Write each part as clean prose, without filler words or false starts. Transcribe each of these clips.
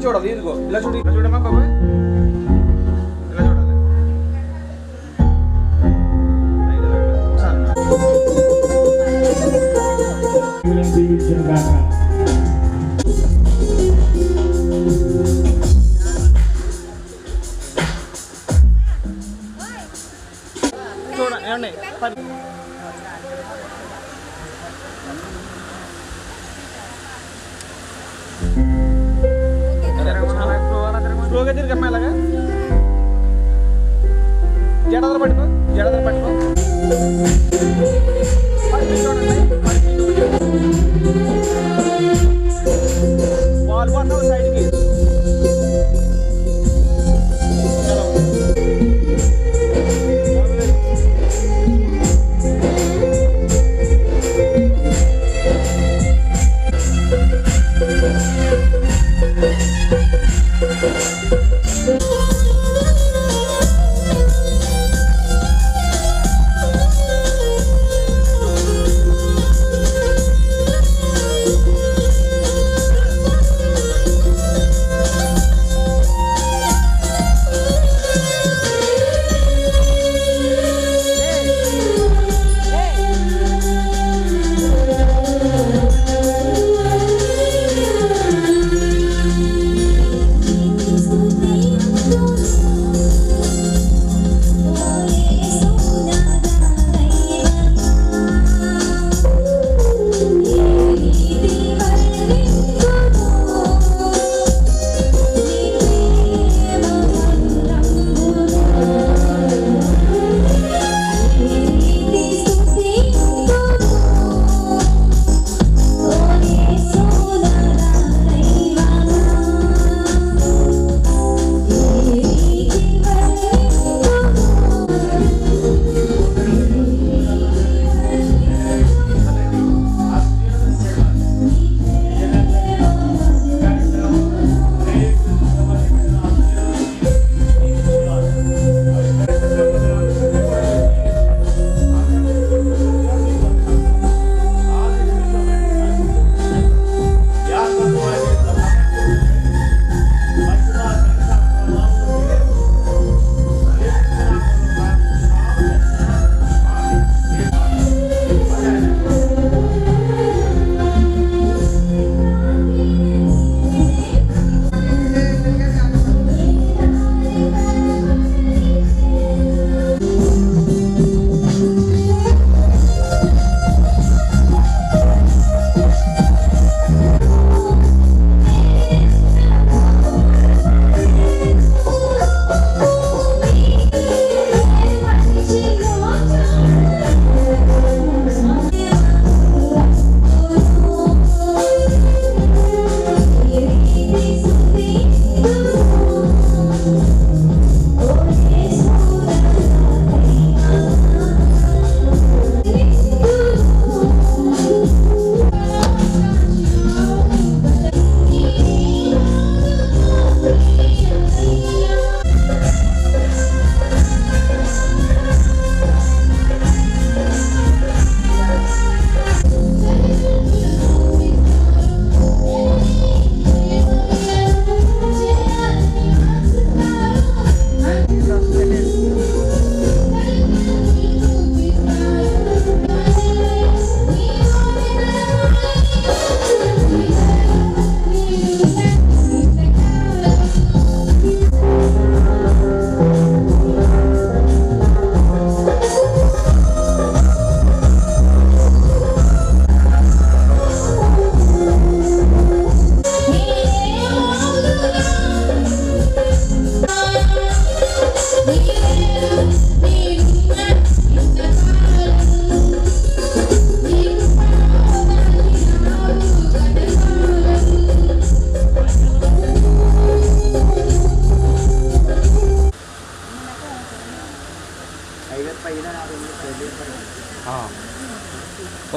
చూడాలి ఇదిగో ఇలా చూడు ఇలా చూడమ్మా బాబాయ్ ఇలా చూడాలి ఏమండి స్లోగా తిరిగమ్మా ఇలాగా జడదలు పట్టుకో చూడండి బాల్ పన్నావు సైడ్కి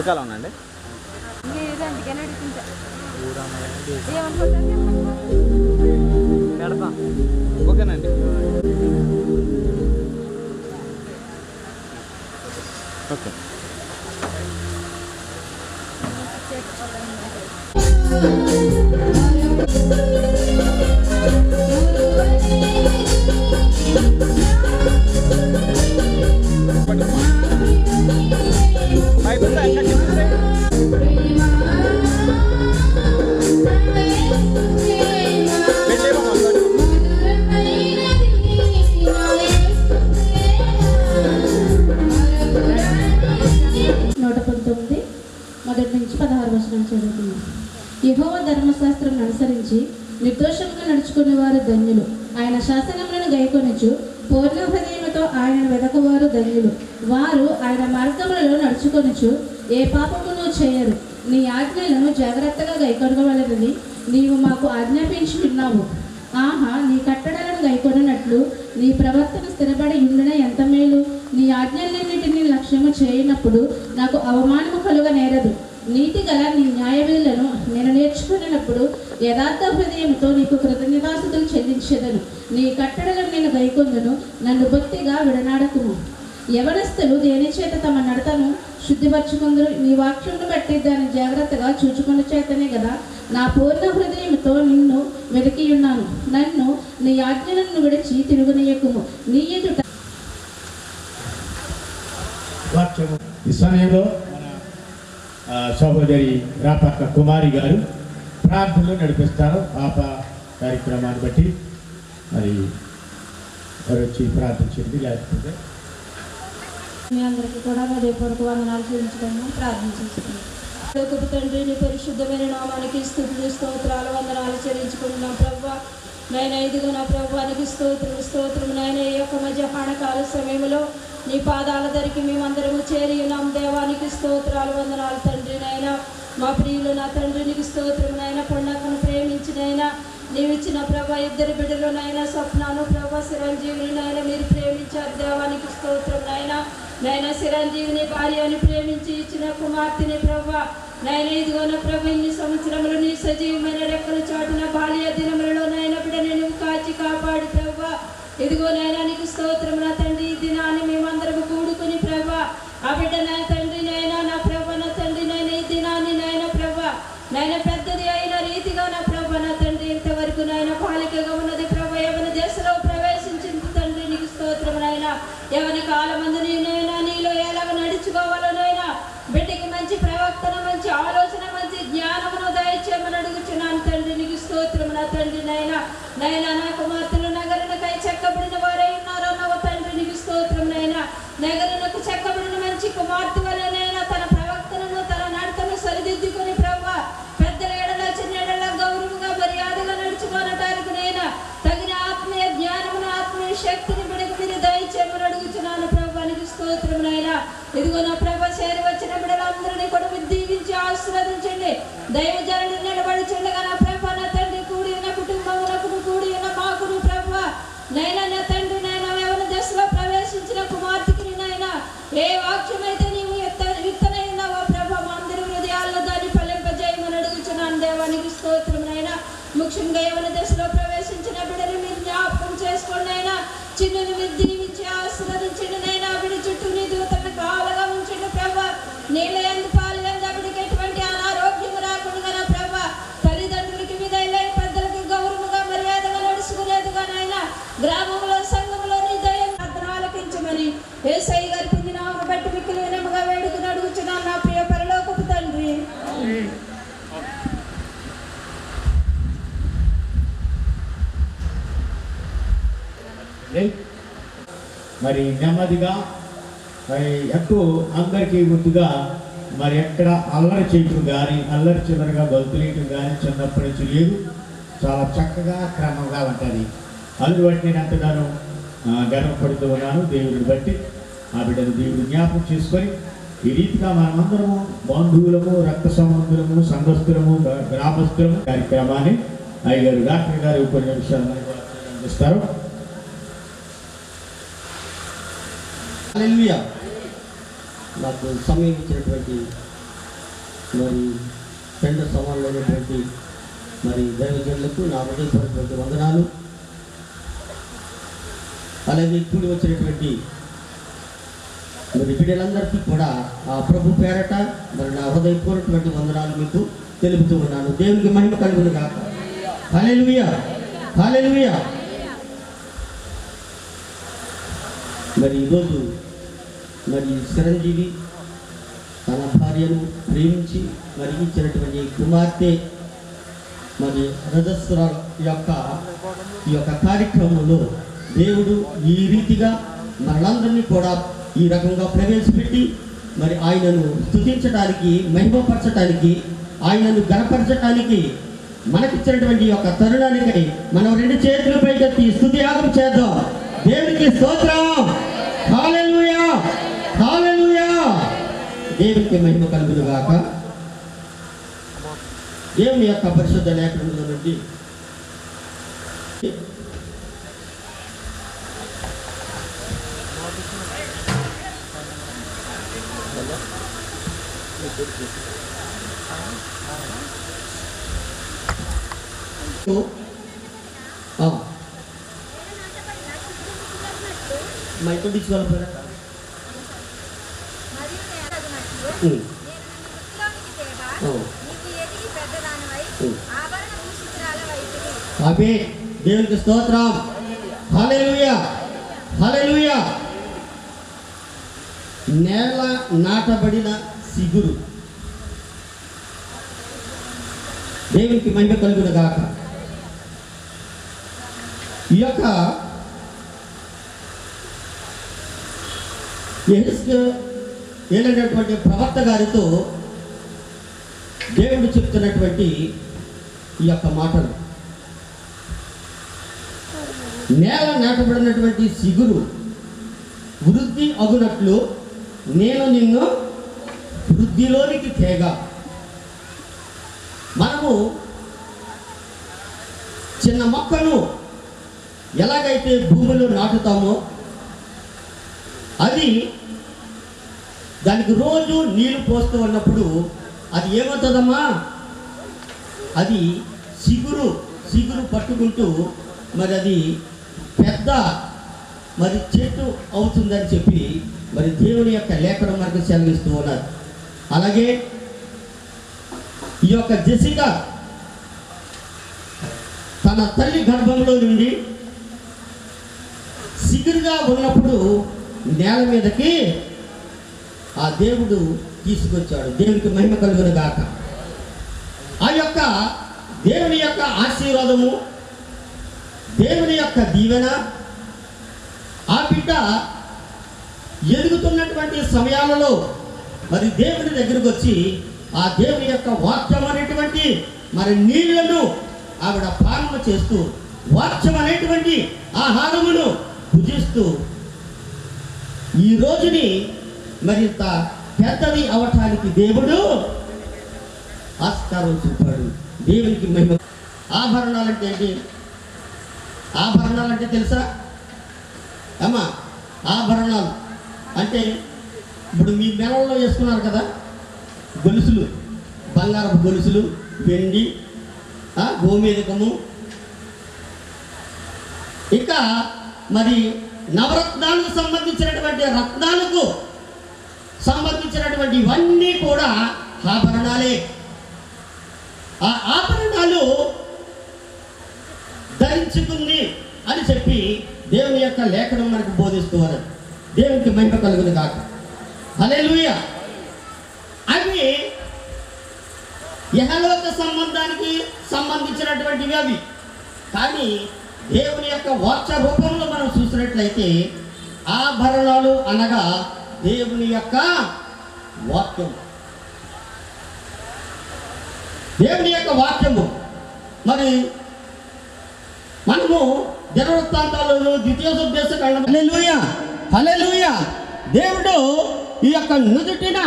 ఎంతకాలం ఉందండి? ఓకేనండి. ఓకే. యెహోవా ధర్మశాస్త్రం అనుసరించి నిర్దోషంగా నడుచుకునే వారు ధన్యులు. ఆయన శాసనములను గైకొనుచు పూర్ణ హృదయముతో ఆయనను వెదకువారు ధన్యులు. వారు ఆయన మార్గములలో నడుచుకొనుచు ఏ పాపమును చేయరు. నీ ఆజ్ఞలను జాగ్రత్తగా గైకొనవలెనని నీవు మాకు ఆజ్ఞాపించుకున్నావు. ఆహా, నీ కట్టడలను గైకొనున్నట్లు నీ ప్రవర్తన స్థిరపడి ఉండిన ఎంత మేలు. నీ ఆజ్ఞలన్నిటినీ లక్ష్యము చేయనప్పుడు నాకు అవమానము కలుగ నేరదు. నీతి గల నీ న్యాయ విధులను నేను నేర్చుకున్నప్పుడు యథార్థ హృదయంతో నీకు కృతజ్ఞతాస్తుతులు చెల్లించెదను. నీ కట్టడలను నేను గైకొందును, నన్ను బొత్తిగా విడనాడకుము. యవనస్తులు దేని చేత తమ నడతను శుద్ధిపరచుకుందరు? నీ వాక్యమును బట్టి దాన్ని జాగ్రత్తగా చూచుకున్న చేతనే కదా నా పూర్ణ హృదయంతో నిన్ను వెతికి ఉన్నాను. నన్ను నీ ఆజ్ఞలను విడిచి తిరుగునీయకుము. నీ ఎదుట ఈ సమయంలో సహోదరి రాపక్క కుమారి గారు ప్రార్థనలు నడిపిస్తారు. పాప కార్యక్రమాన్ని బట్టి మరి వారు వచ్చి ప్రార్థించండి. లేకపోతే మీ అందరికీ కూడా హృదయపూర్వక వందనాలు చెల్లించడం ప్రార్థన చేసుకున్నాం. తండ్రి, నీ పరిశుద్ధమైన నామానికి స్తుతులు స్తోత్రాలు వందనాలు చెల్లించుకుంటున్నాం ప్రభువా. నాయన ఇదిగో నా ప్రభువానికి స్తోత్రం నాయన. ఈ యొక్క మధ్యాహ్న కాల సమయంలో నీ పాదాల ధరికి మేమందరము చేరి ఉన్నాం. దేవానికి స్తోత్రాలు వందనాలు తండ్రి. నాయన మా ప్రియులు నా తండ్రి నీకు స్తోత్రం నాయన. పండగను ప్రేమించినైనా నీవిచ్చిన ప్రభా ఇద్దరు బిడ్డలు నాయన, స్వప్నాను ప్రభా చిరంజీవిని నాయన మీరు ప్రేమించారు. దేవానికి స్తోత్రం నాయన. నాయన చిరంజీవిని భార్యని ప్రేమించి ఇచ్చిన కుమార్తెని ప్రభా నాయన ఇదిగో నా ప్రభు ఇన్ని సంవత్సరములు నీ సజీవమైన రెక్కల చాటున బాల్య దినములలో నాయన బిడ్డని నువ్వు కాచి కాపాడు ప్రభా. ఇదిగో నాయన నీకు స్తోత్రం నా తండ్రి. ఈ దినాన్ని మేమందరము కూడుకుని ప్రభా ఆ బిడ్డ నా తండ్రి నాయన నా ప్రభ నా తండ్రి నాయన ఈ దినాన్ని నాయన ప్రభా నాయన పెద్దది అయిన రీతిగా నా ప్రభ నా తండ్రి ఇంతవరకు నాయన బాలికగా ఉన్నది ప్రభ యవన దేశంలో ప్రవేశించింది తండ్రి నీకు స్తోత్రం నాయన. యవన కాలమందు నేనైనా నీలో ఎలాగ నడుచుకోవాలో నాయన బిడ్డకి మంచి ప్రవర్తన, మంచి ఆలోచన, మంచి జ్ఞానమును దయచేయమని అడుగుచున్నాను తండ్రి నీకు స్తోత్రం నా తండ్రి నాయన. నాయన నా కుమార్తెలు నగరునకై చెక్కబడిన వారై ఉన్నారో నవ తండ్రి నీకు స్తోత్రం నాయన. నగరునకు చెక్కబడిన మంచి కుమార్తె వలెనైనా తన ప్రవర్తనను తన నడతను సరిదిద్దుకుని ప్రభా పెద్దల ఎడల చిన్న ఎడల గౌరవంగా మర్యాదగా నడుచుకోనటానికి నేను తగిన ఆత్మీయ జ్ఞానమును ఆత్మీయ శక్తిని బిడకు మీరు దయచేయమని అడుగుచున్నాను ప్రభా నీకు స్తోత్రం నాయన. ఇదిగో నా ప్రభ చేరి వచ్చిన బిడ్డలందరినీ కూడా మీరు దీవించి ఆశీర్వదించండి. దైవజనులు నిలబడుచుండగా నా ప్రభ నా తండ్రి కూడి ఉన్న కుటుంబములకు కూడి ఉన్న మాకును ప్రభ నైనా నా తండ్రి నైనా యవన దశలో ప్రవేశించిన కుమార్తెకి నైనా ఏ వాక్యమైతే నీవు విత్తనై ఉన్నావో ప్రభ మా అందరి హృదయాల్లో దాన్ని ఫలింపజేయమని అడుగుచున్నాను. దేవానికి స్తోత్రం నైనా. ముఖ్యంగా యవన దశలో ప్రవేశించిన బిడ్డని మీరు జ్ఞాపకం చేసుకోండి అయినా. చిన్నను మీరు దీవించి ఆశీర్వదించండి నైనా. బిడ్డ చుట్టూ నీ దూతలను కావలగా ఉంచండి ప్రభ. నీళ్ళ ఎందు పాలు ఎందు బిడ్డకి ఎటువంటి అనారోగ్యం రాకుండా నా ప్రభ తల్లిదండ్రులకి విధైలై పెద్దలకి గౌరవంగా మర్యాదగా నడుచుకునేదిగా నాయన గ్రామంలో సంఘంలో నీ దయం ప్రార్థన ఆలకించమని యేసయ్య గారి పుణ్య నామమును బట్టి మిక్కిలి వినమ్రగా వేడుకుని అడుగుచున్నాను నా ప్రియ పరలోకపు తండ్రి. మరి నెమ్మదిగా మరి ఎక్కువ అందరికీ గుర్తుగా మరి ఎక్కడ అల్లరి చేయటం కానీ అల్లరి చిల్లరగా గొంతులేయటం కానీ చిన్నప్పటి నుంచి లేదు. చాలా చక్కగా క్రమంగా ఉంటుంది. అందుని బట్టి నేను ఎంతగానో గర్వపడుతూ ఉన్నాను దేవుడిని బట్టి. ఆ బిడ్డను దేవుడు జ్ఞాపకం చేసుకొని ఈ రీతిగా మనమందరము బంధువులము, రక్త సంబంధులము, సంఘస్థులము, గ్రామస్తులము కార్యక్రమాన్ని అయ్యగారు డాక్టర్ గారు కొన్ని విషయాలు అందిస్తారు. హల్లెలూయా. నాకు సమయం ఇచ్చినటువంటి మరి రెండు సమానులైనటువంటి మరి దైవజనులకు నా హృదయపూర్వకమైన వందనాలు. అలాగే కూడి వచ్చినటువంటి మరి బిడ్డలందరికీ కూడా ఆ ప్రభు పేరట మరి నా హృదయపూర్వకమైన వందనాలు మీకు తెలుపుతూ ఉన్నాను. దేవునికి మహిమ కలుగును గాక. హల్లెలూయా, హల్లెలూయా. మరి ఈరోజు మరి చిరంజీవి తన భార్యను ప్రేమించి మరి ఇచ్చినటువంటి కుమార్తె మరి రజస్వర యొక్క ఈ యొక్క కార్యక్రమంలో దేవుడు ఈ రీతిగా మనందరినీ కూడా ఈ రకంగా ప్రవేశపెట్టి మరి ఆయనను స్తుతించడానికి, మహిమపరచడానికి, ఆయనను గణపరచడానికి మనకిచ్చినటువంటి యొక్క తరుణానికి మనం రెండు చేతులు పైకెత్తి స్తుతి యాగం చేద్దాం. దేవునికి స్తోత్రం. హల్లెలూయా, హల్లెలూయా. దేవునికి మహిమ కలుగును గాక. దేవుని యొక్క పరిశుద్ధ లేఖనంలో నుండి మైక్ తీసుకోవాలి. అబే దేవునికి స్తోత్రం. హల్లెలూయా, హల్లెలూయా. నేల నాటబడిన సిగురు. దేవునికి మహిమ కలుగును గాక. ఈ యొక్క ఏలైనటువంటి ప్రవక్త గారితో దేవుడు చెప్తున్నటువంటి ఈ యొక్క మాటలు, నేల నాటబడినటువంటి సిగురు వృద్ధి అగునట్లు నేను నిన్ను వృద్ధిలోనికి తేగా. మనము చిన్న మొక్కను ఎలాగైతే భూమిలో నాటుతామో అది దానికి రోజు నీళ్లు పోస్తూ ఉన్నప్పుడు అది ఏమవుతుందమ్మా, అది సిగురు పట్టుకుంటూ మరి అది పెద్ద మరి చెట్టు అవుతుందని చెప్పి మరి దేవుని యొక్క లేఖనం మనకు సెలవిస్తూ ఉన్నారు. అలాగే ఈ యొక్క జెసికా తన తల్లి గర్భంలో నుండి సిగురుగా ఉన్నప్పుడు నేల మీదకి ఆ దేవుడు తీసుకొచ్చాడు. దేవునికి మహిమ కలుగును గాక. ఆ యొక్క దేవుని యొక్క ఆశీర్వాదము, దేవుని యొక్క దీవెన ఆ బిడ్డ ఎదుగుతున్నటువంటి సమయాలలో మరి దేవుని దగ్గరకు వచ్చి ఆ దేవుని యొక్క వాక్యం అనేటువంటి మరి నీళ్లను ఆవిడ పాలన చేస్తూ వాక్యం అనేటువంటి ఆహారమును భుజిస్తూ ఈ రోజుని మరింత పెద్దది అవటానికి దేవుడు ఆస్కారం చూపాడు. దేవునికి మహిమ. ఆభరణాలు అంటే ఏంటి? ఆభరణాలు అంటే తెలుసా అమ్మా? ఆభరణాలు అంటే ఇప్పుడు మీ మెడల్లో వేసుకున్నారు కదా గొలుసులు, బంగారపు గొలుసులు, వెండి, గోమేధికము, ఇంకా మరి నవరత్నాలకు సంబంధించినటువంటి రత్నాలకు సంబంధించినటువంటి ఇవన్నీ కూడా ఆభరణాలే. ఆ ఆభరణాలు ధరించుకుంది అని చెప్పి దేవుని యొక్క లేఖనం మనకు బోధిస్తూ ఉన్నది. దేవునికి మహిమ కలుగును గాక. హల్లెలూయా. అవి యెహోవా సంబంధానికి సంబంధించినటువంటివి అవి. కానీ దేవుని యొక్క వాక్య రూపంలో మనం చూసినట్లయితే ఆభరణాలు అనగా దేవుని యొక్క వాక్యం, దేవుని యొక్క వాక్యము. మరి మనము దినవృత్తాంతాలలో ద్వితీయోపదేశ కాండం హల్లెలూయా, హల్లెలూయా. దేవుడు ఈ యొక్క నుదుటిన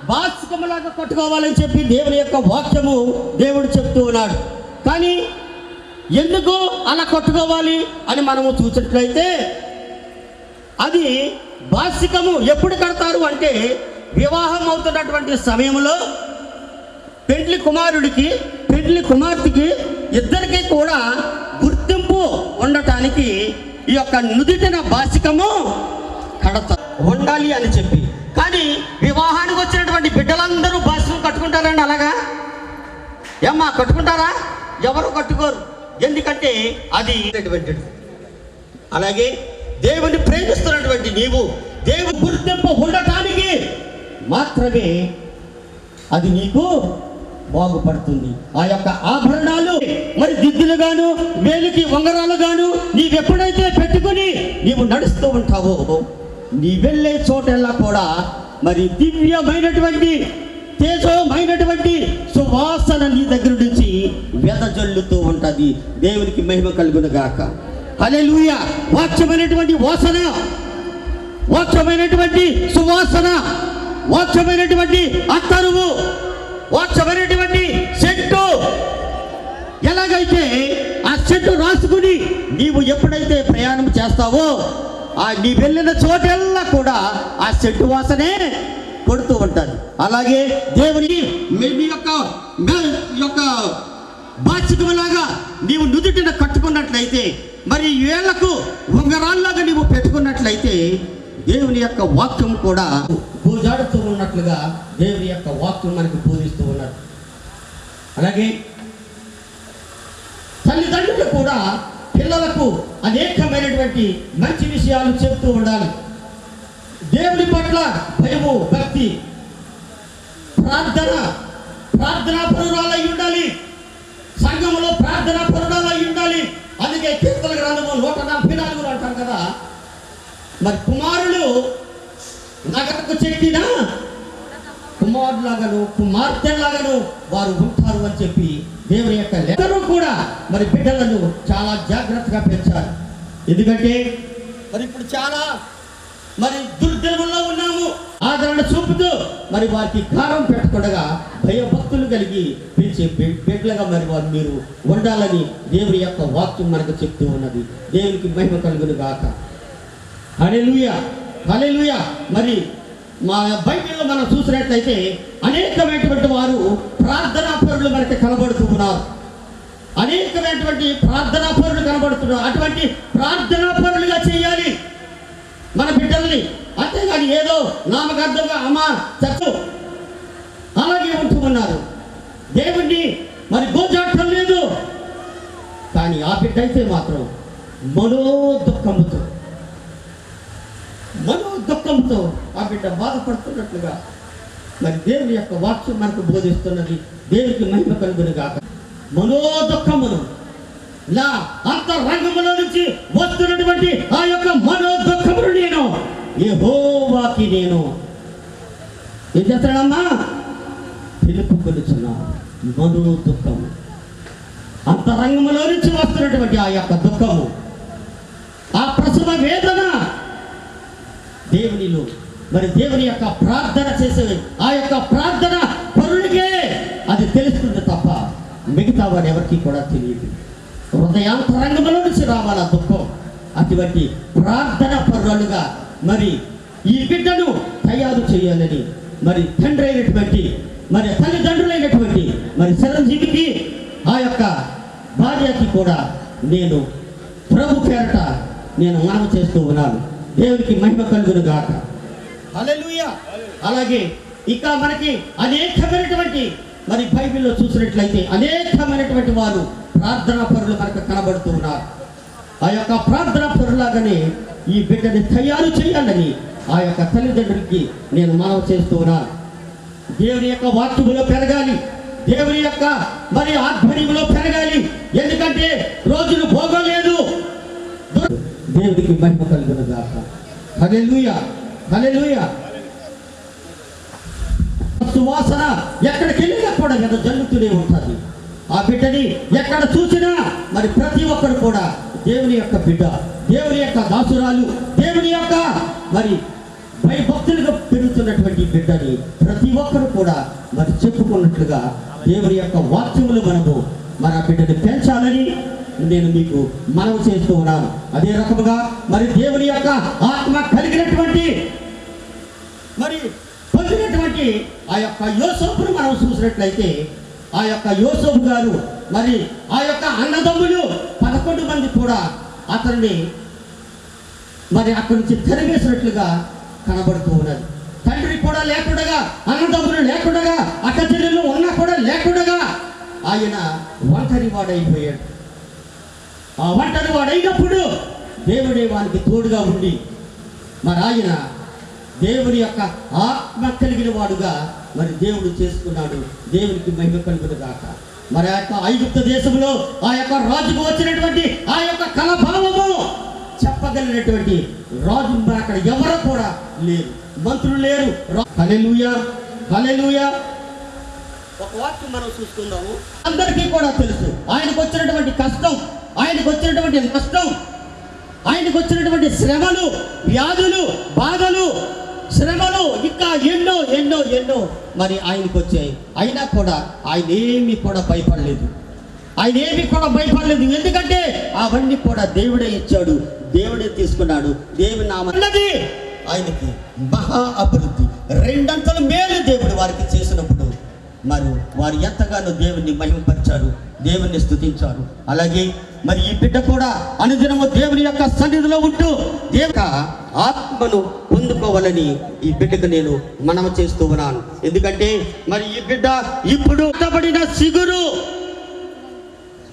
బాసికములాగా కట్టుకోవాలని చెప్పి దేవుని యొక్క వాక్యము దేవుడు చెప్తూ ఉన్నాడు. కానీ ఎందుకు అలా కట్టుకోవాలి అని మనము చూసినట్లయితే అది బాసికము ఎప్పుడు కడతారు అంటే వివాహం అవుతున్నటువంటి సమయంలో పెండ్లి కుమారుడికి పెండ్లి కుమార్తెకి ఇద్దరికి కూడా గుర్తింపు ఉండటానికి ఈ యొక్క నుదిటిన బాసికము కడత ఉండాలి అని చెప్పి. కానీ వివాహానికి వచ్చినటువంటి బిడ్డలందరూ బాసికం కట్టుకుంటారండి. అలాగా ఏమ్మా కట్టుకుంటారా? ఎవరు కట్టుకోరు. ఎందుకంటే అది అలాగే దేవుని ప్రేమిస్తున్నటువంటి నీవు దేవుని గుర్తింపు ఉండటానికి మాత్రమే అది నీకు బాగుపడుతుంది. ఆ యొక్క ఆభరణాలు మరి దిద్దులు గాను వేలికి ఉంగరాలు గాను నీవెప్పుడైతే పెట్టుకుని నీవు నడుస్తూ ఉంటావో నీ వెళ్ళే చోటెల్లా కూడా మరి దివ్యమైనటువంటి తేజమైనటువంటి సువాసన నీ దగ్గర నుంచి వెదజల్లుతూ ఉంటుంది. దేవునికి మహిమ కలుగును గాక. హల్లెలూయా. వాక్యమైనటువంటి వాసన, వాక్యమైనటువంటి సువాసన, వాక్యమైనటువంటి అత్తరువు, వాక్యమైనటువంటి చెట్టు ఎలాగైతే ఆ చెట్టు రాసుకుని నీవు ఎప్పుడైతే ప్రయాణం చేస్తావో ఆ నీ వెళ్ళిన చోటెల్లా కూడా ఆ చెట్టు వాసనే కొడుతూ ఉంటుంది. అలాగే దేవుని మీ యొక్క బాధ్యతలాగా నీవు నుదుటిన కట్టుకున్నట్లయితే మరి వేళ్లకు ఉంగరాల్లాగా నీవు పెట్టుకున్నట్లయితే దేవుని యొక్క వాక్యం కూడా పూజాడుతూ ఉన్నట్లుగా దేవుని యొక్క వాక్యం మనకు బోధిస్తూ ఉన్నారు. అలాగే తల్లిదండ్రులు కూడా పిల్లలకు అనేకమైనటువంటి మంచి విషయాలు చెప్తూ ఉండాలి. దేవుని పట్ల భయము, భక్తి, ప్రార్థనా పరురాలై ఉండాలి. సంఘములో ప్రార్థనా పరురాలై ఉండాలి. అందుకే కీర్తన గ్రంథము 144 అంటారు కదా, మరి కుమారులు నగరకు చెక్కిన కుమారులాగాను కుమార్తెలాగాను వారు ఉంటారు అని చెప్పి దేవుని యొక్క లెక్కను కూడా మరి బిడ్డలను చాలా జాగ్రత్తగా పెంచాలి. ఎందుకంటే మరి ఇప్పుడు చాలా మరి దుర్దినముల్లో ఉన్నాము. ఆదరణ చూపుతూ మరి వారికి కారం పెట్టకుండా భయభక్తులు కలిగి పెంచే బిడ్డలుగా మరి వారు మీరు ఉండాలని దేవుని యొక్క వాక్యం మనకు చెప్తూ ఉన్నది. దేవునికి మహిమ కలుగును గాక. హల్లెలూయా, హల్లెలూయా. మరి మా బైబిల్లో మనం చూసినట్లయితే అనేకమైనటువంటి వారు ప్రార్థనా పరులు మనకి కనబడుతూ ఉన్నారు. అనేకమైనటువంటి ప్రార్థనా పరులు కనబడుతున్నారు. అటువంటి ప్రార్థనా పరులుగా చేయాలి మన బిడ్డల్ని. అంతేగాని ఏదో నామకార్థంగా అమ్మా చచ్చు అలాగే ఉంటూ ఉన్నారు. దేవుణ్ణి మరి గోజాడటం లేదు. కానీ ఆ బిడ్డ అయితే మాత్రం మనోదుఖంతో ఆ బిడ్డ బాధపడుతున్నట్లుగా మరి దేవుని యొక్క వాక్యం మనకు బోధిస్తున్నది. దేవునికి మహిమ కలుగును గాక. మనోదుఖమును నా అంతరంగములో నుంచి వస్తున్నటువంటి ఆ యొక్క మనోదుఖమును నేను యెహోవాకి నేను ఏం చేస్తాడమ్మా తెలుపుకొనుచున్నాను. మనోదుఖము అంతరంగములో నుంచి వస్తున్నటువంటి ఆ యొక్క దుఃఖము, ఆ ప్రసవ వేదన దేవునిలో మరి దేవుని యొక్క ప్రార్థన చేసే ఆ యొక్క ప్రార్థన పరులకే అది తెలుస్తుంది తప్ప మిగతా వారు ఎవరికి కూడా తెలియదు. హృదయాంతరంగంలో నుంచి రావాల దుఃఖం. అటువంటి ప్రార్థన పరులుగా మరి ఈ బిడ్డను తయారు చేయాలని మరి తండ్రి అయినటువంటి మరి తల్లిదండ్రులైనటువంటి మరి చిరంజీవికి ఆ యొక్క భార్యకి కూడా నేను ప్రభు పేరట నేను మనవి చేస్తూ ఉన్నాను. దేవునికి మహిమ కలుగును గాక. హల్లెలూయా. అలాగే ఇంకా మనకి అనేకమైనటువంటి మరి బైబిల్లో చూసినట్లయితే అనేకమైనటువంటి వారు ప్రార్థనా పరులు మనకు కనబడుతూ ఉన్నారు. ఆ యొక్క ప్రార్థనా పరులాగానే ఈ బిడ్డని తయారు చేయాలని ఆ యొక్క తల్లిదండ్రులకి నేను మనవి చేస్తూ ఉన్నాను. దేవుని యొక్క వాక్యములో పెరగాలి, దేవుని యొక్క మరి ఆధ్వర్యంలో పెరగాలి. ఎందుకంటే రోజులు పోగలేదు. దేవుడికి మహిమ కలుగును గాక. హల్లెలూయా, హల్లెలూయా. సువాసన ఎక్కడికి వెళ్ళినా కూడా కదా జల్లుతూనే ఉంటుంది. ఆ బిడ్డని ఎక్కడ చూసినా మరి ప్రతి ఒక్కరు కూడా దేవుని యొక్క బిడ్డ, దేవుని యొక్క దాసురాలు, దేవుని యొక్క మరి భయభక్తులుగా పెరుగుతున్నటువంటి బిడ్డని ప్రతి ఒక్కరు కూడా మరి చెప్పుకున్నట్లుగా దేవుని యొక్క వాక్యములు మనము మన బిడ్డని పెంచాలని నేను మీకు మనవి చేస్తూ ఉన్నాను. అదే రకముగా మరి దేవుని యొక్క ఆత్మ కలిగినటువంటి మరి పొందినటువంటి ఆ యొక్క యోసేపును మనం చూసినట్లయితే ఆ యొక్క యోసేపు గారు మరి ఆ యొక్క అన్నదమ్ములు 11 మంది కూడా అతన్ని మరి అక్కడి నుంచి తరివేసినట్లుగా కనబడుతూ ఉన్నది. తండ్రి కూడా లేకుండా, అన్నదమ్ములు లేకుండా, అక్క చెల్లెలు ఉన్నా కూడా లేకుండా ఆయన ఒంటరి వాడైపోయాడు. ఆ ఒంటరి వాడైనప్పుడు దేవుడే వానికి తోడుగా ఉండి మరి ఆయన దేవుని యొక్క ఆత్మ కలిగిన వాడుగా మరి దేవుడు చేసుకున్నాడు. దేవునికి మహిమ కలుగును గాక. మరి ఆ యొక్క ఐగుప్తు దేశంలో ఆ యొక్క రాజుకు వచ్చినటువంటి ఆ యొక్క కలభావము చెప్పగలిగినటువంటి రాజు మరి అక్కడ ఎవరు కూడా లేరు, మంత్రులు లేరు. హల్లెలూయా, హల్లెలూయా. ఒక వాక్యం మనం చూసుకుందాము. అందరికీ కూడా తెలుసు ఆయనకు వచ్చినటువంటి కష్టం, ఆయనకు వచ్చినటువంటి నష్టం, ఆయనకు వచ్చినటువంటి శ్రమలు, వ్యాధులు, బాధలు, శ్రమలు ఇంకా ఎన్నో ఎన్నో ఎన్నో మరి ఆయనకు వచ్చాయి. అయినా కూడా ఆయన ఏమీ కూడా భయపడలేదు. ఆయన ఏమీ కూడా భయపడలేదు. ఎందుకంటే అవన్నీ కూడా దేవుడే ఇచ్చాడు, దేవుడే తీసుకున్నాడు. దేవుని నామన్నది ఆయనకి మహా అభివృద్ధి, 2 అంతలు మేలు దేవుడు వారికి చేసినప్పుడు మరి వారు ఎంతగానో దేవుణ్ణి మహిమపరిచారు, దేవుణ్ణి స్తుతించారు. అలాగే మరి ఈ బిడ్డ కూడా అనుదినము దేవుని యొక్క సన్నిధిలో ఉంటూ దేవుని ఆత్మను పొందుకోవాలని ఈ బిడ్డకు నేను మనవి చేస్తూ ఉన్నాను. ఎందుకంటే మరి ఈ బిడ్డ ఇప్పుడు నాటబడిన సిగురు,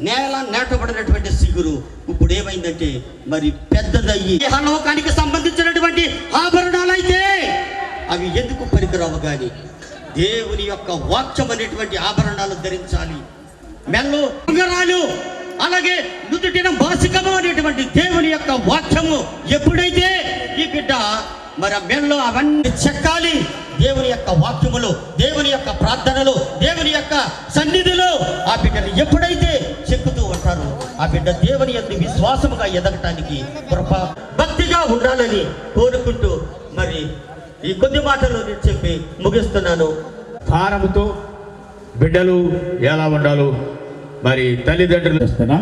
నేల నాటబడినటువంటి సిగురు ఇప్పుడు ఏమైందంటే మరి పెద్దదయ్యి లోకానికి సంబంధించినటువంటి ఆభరణాలు అయితే అవి ఎందుకు పనికిరావు కానీ దేవుని యొక్క వాక్యం అనేటువంటి ఆభరణాలు ధరించాలి. మెల్లో ఉంగరాలు, అలాగే నుదుటిన మాసికము అనేటువంటి దేవుని యొక్క వాక్యము ఎప్పుడైతే ఈ బిడ్డ మరి ఆ మెల్లో అవన్నీ చెక్కాలి. దేవుని యొక్క వాక్యములు, దేవుని యొక్క ప్రార్థనలు, దేవుని యొక్క సన్నిధిలో ఆ బిడ్డను ఎప్పుడైతే చెక్కుతూ ఉంటారో ఆ బిడ్డ దేవుని యొక్క విశ్వాసముగా ఎదగటానికి కృప భక్తిగా ఉండాలని కోరుకుంటూ మరి ఈ కొద్ది మాటలు నేను చెప్పి ముగిస్తున్నాను. భారముతో బిడ్డలు ఎలా ఉండాలో మరి తల్లిదండ్రులు ఇస్తున్నా.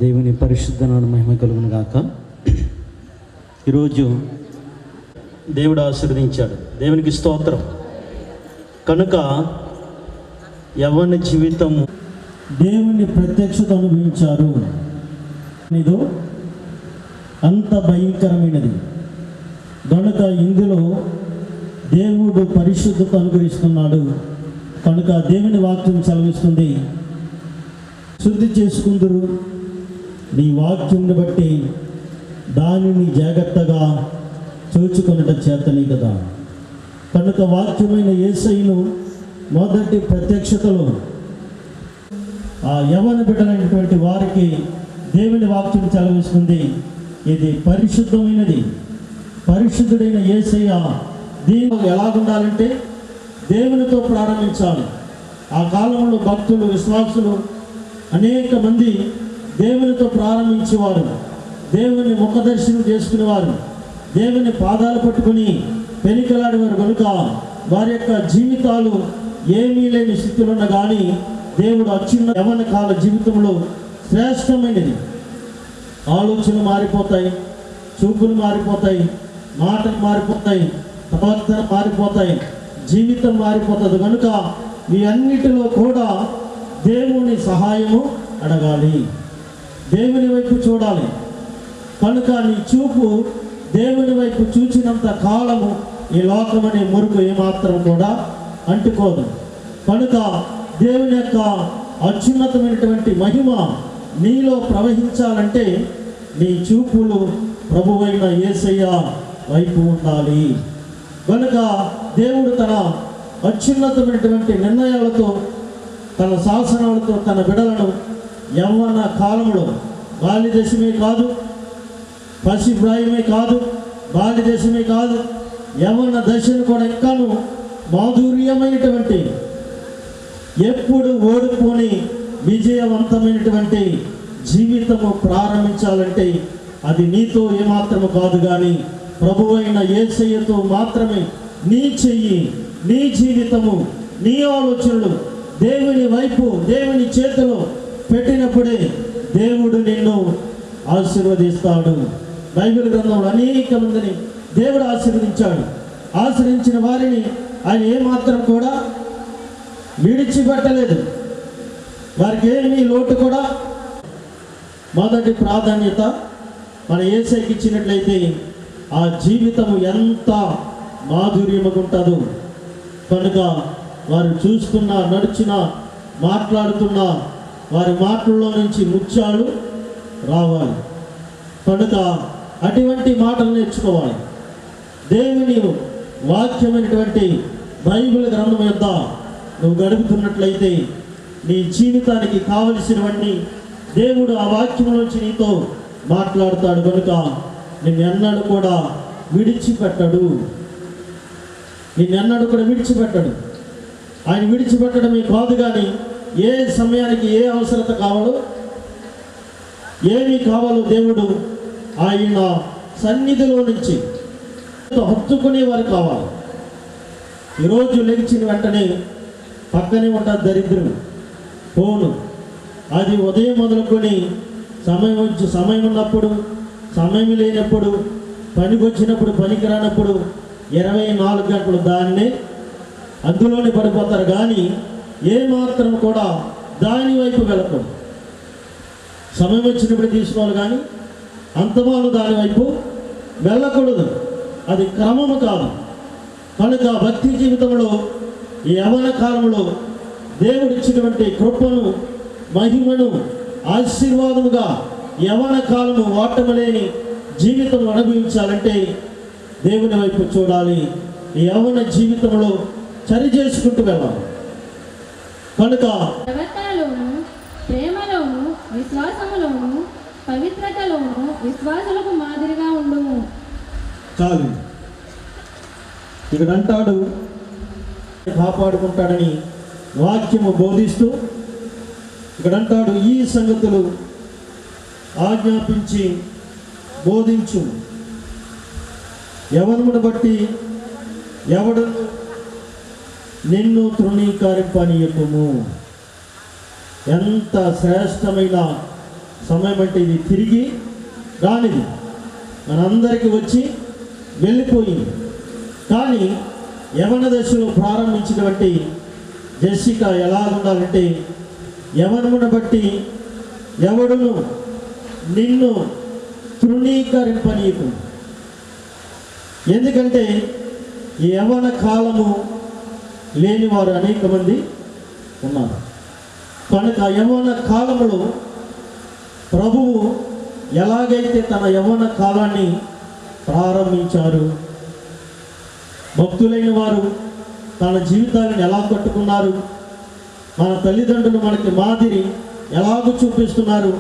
దేవుని పరిశుద్ధ నామ మహిమ కలుగును గాక. ఈరోజు దేవుడు ఆశీర్వదించాడు, దేవునికి స్తోత్రం. కనుక యవ్వన జీవితం దేవుని ప్రత్యక్షత అనుభవించారు. ఇదో అంత భయంకరమైనది. కనుక ఇందులో దేవుడు పరిశుద్ధత అనుగ్రహిస్తున్నాడు. కనుక దేవుని వాక్యం సెలవిస్తుంది, శుద్ధి చేసుకుందరు నీ వాక్యంని బట్టి దానిని జాగ్రత్తగా చూచుకొనుట చేతని కదా. కనుక వాక్యమైన యేసయ్యను మొదటి ప్రత్యక్షతలో ఆ యవ్వన బిడ్డలైనటువంటి వారికి దేవుని వాక్యం సెలవిస్తుంది, ఇది పరిశుద్ధమైనది. పరిశుద్ధుడైన యేసయ్య దీని ఎలాగుండాలంటే దేవునితో ప్రారంభించాలి. ఆ కాలంలో భక్తులు, విశ్వాసులు అనేక మంది దేవునితో ప్రారంభించేవారు, దేవుని ముఖదర్శనం చేసుకునేవారు, దేవుని పాదాలు పట్టుకుని పెనికలాడేవారు. కనుక వారి యొక్క జీవితాలు ఏమీ లేని స్థితిలో ఉన్న కానీ దేవుడు అత్యున్న యవ్వన కాల జీవితంలో శ్రేష్టమైనది. ఆలోచనలు మారిపోతాయి, చూపులు మారిపోతాయి, మాటలు మారిపోతాయి, ప్రవర్తన మారిపోతాయి, జీవితం మారిపోతుంది. కనుక ఈ అన్నిటిలో కూడా దేవుని సహాయము అడగాలి, దేవుని వైపు చూడాలి. కనుక నీ చూపు దేవుని వైపు చూచినంత కాలము ఈ లోకమనే మురుగు ఏమాత్రం కూడా అంటుకోదు. కనుక దేవుని యొక్క అత్యున్నతమైనటువంటి మహిమ నీలో ప్రవహించాలంటే నీ చూపులు ప్రభువైన యేసయ్య వైపు ఉండాలి. కనుక దేవుడు తన అత్యున్నతమైనటువంటి నిర్ణయాలతో, తన శాసనాలతో తన బిడలను యవ్వన కాలంలో, బాల్య దశమే కాదు, పసిప్రాయమే కాదు, బాల్య దశమే కాదు, యవ్వన దశను కూడా ఇంకాను మాధుర్యమైనటువంటి, ఎప్పుడు ఓడిపోని విజయవంతమైనటువంటి జీవితము ప్రారంభించాలంటే అది నీతో ఏమాత్రము కాదు, కానీ ప్రభువైన యేసయ్యతో మాత్రమే. నీ చెయ్యి, నీ జీవితము, నీ ఆలోచనలు దేవుని వైపు, దేవుని చేతిలో పెట్టినప్పుడే దేవుడు నిన్ను ఆశీర్వదిస్తాడు. బైబిల్ గ్రంథంలో అనేక మందిని దేవుడు ఆశీర్వదించాడు. ఆశ్రయించిన వారిని ఆయన ఏమాత్రం కూడా విడిచిపెట్టలేదు. వారికి ఏమీ లోటు కూడా. మొదటి ప్రాధాన్యత మన యేసయ్యకి ఇచ్చినట్లయితే ఆ జీవితము ఎంత మాధుర్యముగా ఉంటుందో. కనుక వారు చూస్తున్నా, నడుచున్నా, మాట్లాడుతున్నా వారి మాటల్లో నుంచి ముత్యాలు రావాలి. కనుక అటువంటి మాటలు నేర్చుకోవాలి. దేవుని వాక్యమైనటువంటి బైబిల్ గ్రంథం యొద్ద నువ్వు గడుపుతున్నట్లయితే నీ జీవితానికి కావలసినవన్నీ దేవుడు ఆ వాక్యం నుంచి నీతో మాట్లాడతాడు. కనుక నిన్నెన్నడూ కూడా విడిచిపెట్టడు. నిన్నెన్నడూ కూడా విడిచిపెట్టడు. ఆయన విడిచిపెట్టడమే కాదు, కానీ ఏ సమయానికి ఏ అవసరత కావాలో, ఏమి కావాలో దేవుడు ఆయన సన్నిధిలో నుంచి హత్తుకునేవారు కావాలి. ఈరోజు లెగిచిన వెంటనే పక్కనే ఉంటుంది దరిద్రం, ఫోను. అది ఉదయం మొదలుకొని సమయం ఉన్నప్పుడు, సమయం లేనప్పుడు, పనికి వచ్చినప్పుడు, పనికి రానప్పుడు 24 గంటలు దాన్నే అందులోనే పడిపోతారు. కానీ ఏమాత్రం కూడా దాని వైపు వెళ్ళకూడదు. సమయం వచ్చినప్పుడు తీసుకోవాలి, కానీ అంతమాను దాని వైపు వెళ్ళకూడదు. అది క్రమము కాదు. కనుక భక్తి జీవితంలో ఈ యవ్వన కాలంలో దేవుడు ఇచ్చినటువంటి కృపను, మహిమను, ఆశీర్వాదముగా యవ్వన కాలము వాటమలేని జీవితం అనుభవించాలంటే దేవుని వైపు చూడాలి. ఈ యవ్వన జీవితంలో సరి చేసుకుంటూ వెళ్ళాలి. కనుక ప్రవర్తనలోను, ప్రేమలోను, విశ్వాసములోను, పవిత్రతలోను విశ్వాసులకు మాదిరిగా ఉండుము. చాలు. ఇక్కడ అంటాడు కాపాడుకుంటాడని వాక్యము బోధిస్తూ, ఇక్కడ అంటాడు ఈ సంగతులు ఆజ్ఞాపించి బోధించు. యవ్వనమును బట్టి ఎవడు నిన్ను తృణీకరింపనీయకుము. ఎంత శ్రేష్టమైన సమయం అంటే ఇది తిరిగి రానిది, మనందరికీ వచ్చి వెళ్ళిపోయింది. కానీ యవ్వన దశలో ప్రారంభించినటువంటి జెసిక ఎలా ఉండాలంటే, యవ్వనమును బట్టి ఎవడును నిన్ను తృణీకరింపనీయకు. ఎందుకంటే ఈ యవ్వన కాలము లేనివారు అనేక మంది ఉన్నారు. కనుక యవ్వన కాలములో ప్రభువు ఎలాగైతే తన యవ్వన కాలాన్ని ప్రారంభించారు, భక్తులైన వారు తన జీవితాలను ఎలా కట్టుకున్నారు, మన తల్లిదండ్రులు మనకి మాదిరి ఎలాగో చూపిస్తున్నారు,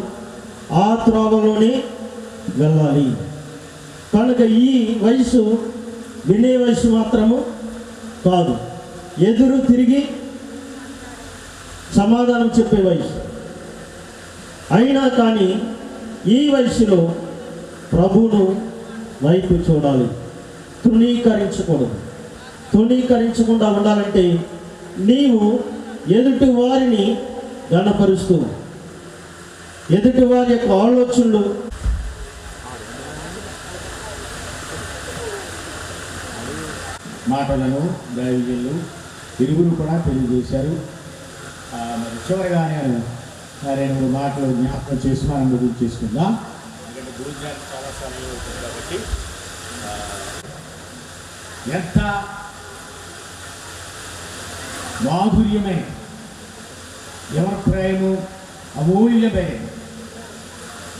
ఆ త్రోవలోనే వెళ్ళాలి. కనుక ఈ వయసు వినే వయసు మాత్రము కాదు, ఎదురు తిరిగి సమాధానం చెప్పే వయసు. అయినా కానీ ఈ వయసులో ప్రభువును వైపు చూడాలి, తృణీకరించకూడదు. తృణీకరించకుండా ఉండాలంటే నీవు ఎదుటి వారిని గణపరుస్తూ, ఎదుటి వారి యొక్క ఆలోచనలు మాటలను దైవజనులు ఇరువురు కూడా తెలియజేశారు. మరి చివరిగా నేను 2 మాటలు జ్ఞాపకం చేసి మనం గురించి చేసుకుందాం. ఎందుకంటే భోజనాలు చాలా సమయం అవుతుంది కాబట్టి ఎంత మాధుర్యమైన ఎవరి ప్రేమ అమూల్యమైన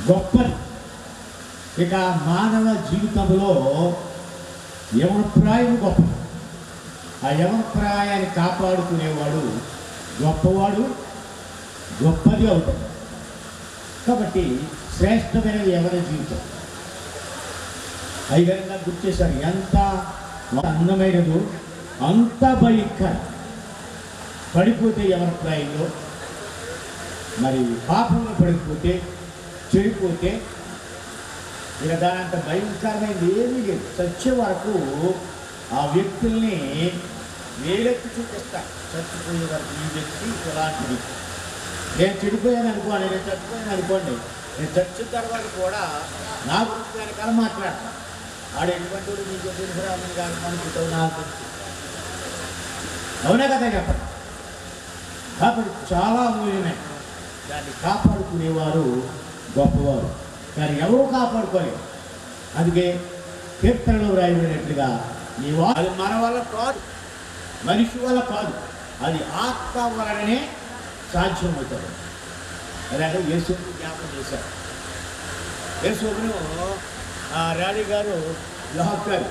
గొప్పది. ఇక మానవ జీవితంలో యవన ప్రాయం గొప్పది. ఆ యవన ప్రాయాన్ని కాపాడుకునేవాడు గొప్పవాడు, గొప్పది అవుతుంది. కాబట్టి శ్రేష్టమైన యవన జీవితం. అయ్యగారు నాకు గుర్తు చేశారు, ఎంత అందమైనదు అంత భయంకర. పడిపోతే ఎవరి ప్రాయంలో మరి పాపంలో పడిపోతే చెడిపోతే ఇక దాని అంత భయంకరమైనది ఏమీ లేదు. చచ్చే వరకు ఆ వ్యక్తుల్ని వేలెత్తి చూపిస్తాను. చచ్చిపోయే వరకు ఈ వ్యక్తి ఇలాంటిది. నేను చెడిపోయాను అనుకోండి, నేను చచ్చిపోయాను అనుకోండి, నేను చచ్చిన తర్వాత కూడా నా గురించి వెనకాల మాట్లాడతాను. ఆడు ఎటువంటి నీకు తెలుసురామని కాదు అనుకుంటావు నాకు. అవునా కదా చెప్పండి. కాబట్టి చాలా అమూల్యమే. దాన్ని కాపాడుకునేవారు గొప్పవారు, కానీ ఎవరు కాపాడుకోలేరు. అందుకే కీర్తనలో రాయబడినట్లుగా అది మన వల్ల కాదు, మనిషి వల్ల కాదు, అది ఆత్మ వలననే సాధ్యమవుతుంది. అలాగే యేసుని జ్ఞాపకం చేశారు. యేసును రాణి గారు యోహాను గారు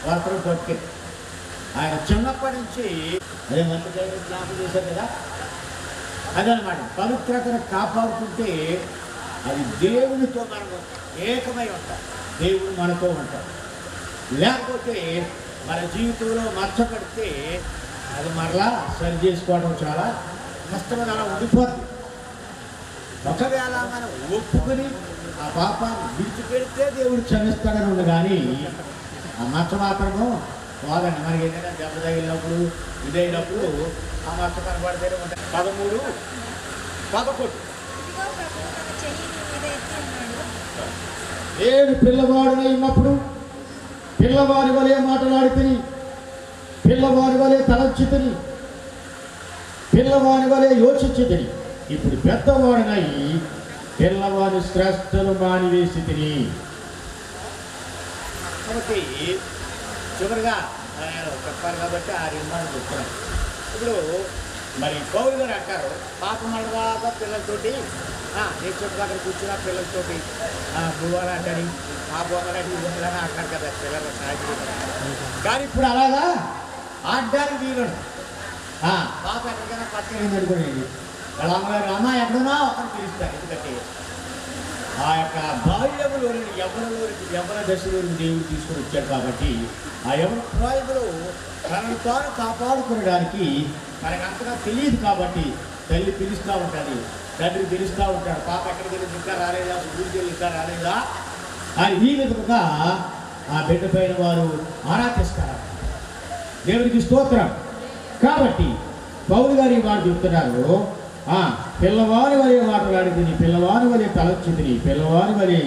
వార్తలు పట్టుకెళ్ళి ఆయన చిన్నప్పటి నుంచి అదే మంచి జ్ఞాపకం చేశారు కదా. అదనమాట పవిత్రతను కాపాడుకుంటే అది దేవునితో మనము ఏకమై ఉంటాం, దేవుడు మనతో ఉంటాడు. లేకపోతే మన జీవితంలో మర్చపడితే అది మరలా సరి చేసుకోవడం చాలా కష్టమైన అలా ఉండిపోతుంది. ఒకవేళ మనం ఒప్పుకొని ఆ పాపాన్ని విడిచిపెడితే దేవుడు క్షమిస్తాడని ఉంది, కానీ ఆ మచ్చ మాత్రము పోదండి. మనకి ఏదైనా దెబ్బ తగిలినప్పుడు ఇదైనప్పుడు ఆ మచ్చ కనబడితేనే ఉంటాయి. 13, 11 నేను పిల్లవాడినై ఉన్నప్పుడు పిల్లవాడి వలె మాట్లాడితిని, పిల్లవాడి వలె తలంచితిని, పిల్లవాడి వలె యోచించితిని. ఇప్పుడు పెద్దవాడినై పిల్లవాడి శ్రేష్టలు మానివేసి తిని. కాబట్టి చివరిగా చెప్పాలి కాబట్టి ఆ రిమాండ్ చెప్తున్నాను. ఇప్పుడు మరి పౌలు గారు అంటారు, పాపం అడగాక పిల్లలతోటి నీ చుట్టుపక్కల కూర్చున్న పిల్లలతోటి బువ్వాలంటని ఆ బొమ్మలని బొమ్మలని అంటారు కదా పిల్లలు సాగి. కానీ ఇప్పుడు అలాగా ఆడడానికి వీలుంది. పాప ఎక్కడికైనా పట్టుకెళ్ళింది అనుకోండి, వాళ్ళ అమ్మగారు అమ్మ ఎక్కడున్నా ఒకరు పిలుస్తారు. ఎందుకంటే ఆ యొక్క బాల్యములోని యవ్వన దశలోని దేవుడు తీసుకొని వచ్చాడు. కాబట్టి ఆ యవ్వన ప్రాయంలో తనను తాను కాపాడుకోవడానికి మనకు అంతగా తెలియదు. కాబట్టి తల్లి పిలుస్తూ ఉంటుంది, తండ్రి పిలుస్తూ ఉంటాడు, పాప ఎక్కడికి వెళ్ళి ఇంకా రాలేదా, ఊరికి వెళ్ళి ఇంకా రాలేదా అని ఈ విధంగా ఆ బిడ్డ పైన వారు ఆరాధిస్తారు. దేవుడికి స్తోత్రం. కాబట్టి పౌలు గారు ఈ మాట చెప్తున్నారు, పిల్లవాని వలె మాట్లాడింది, పిల్లవాని వలె తలంచింది, పిల్లవాని వలె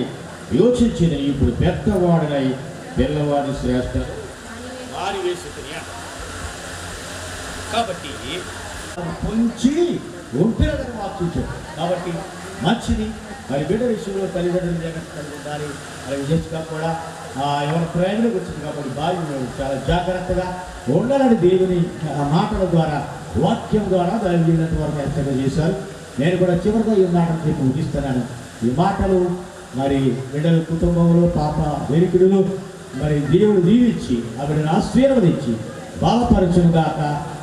యోచించింది. ఇప్పుడు పెద్దవాడినై పిల్లవాడి శ్రేష్ట వారి వేసుకుని. కాబట్టి పొంచి ఒంటిరని వాక్యించాడు. కాబట్టి మంచిది. మరి బిడ్డ విషయంలో తల్లిదండ్రులు జాగ్రత్త కలిగి ఉండాలి. అలాగే జస్గా కూడా ఎవరి ప్రయోజనం వచ్చింది. కాబట్టి భార్య చాలా జాగ్రత్తగా ఉండాలని దేవుని మాటల ద్వారా, వాక్యం ద్వారా దాని వీళ్ళంత వరకు హెచ్చరిక చేశారు. నేను కూడా చివరిగా ఈ మాటలు చెప్పి ముగిస్తున్నాను. ఈ మాటలు మరి బిడ్డల కుటుంబంలో పాప వెనుకుడులు మరి దేవుడు దీవించి ఆ బిడ్డను ఆశీర్వదించి బాలపరచును గాక,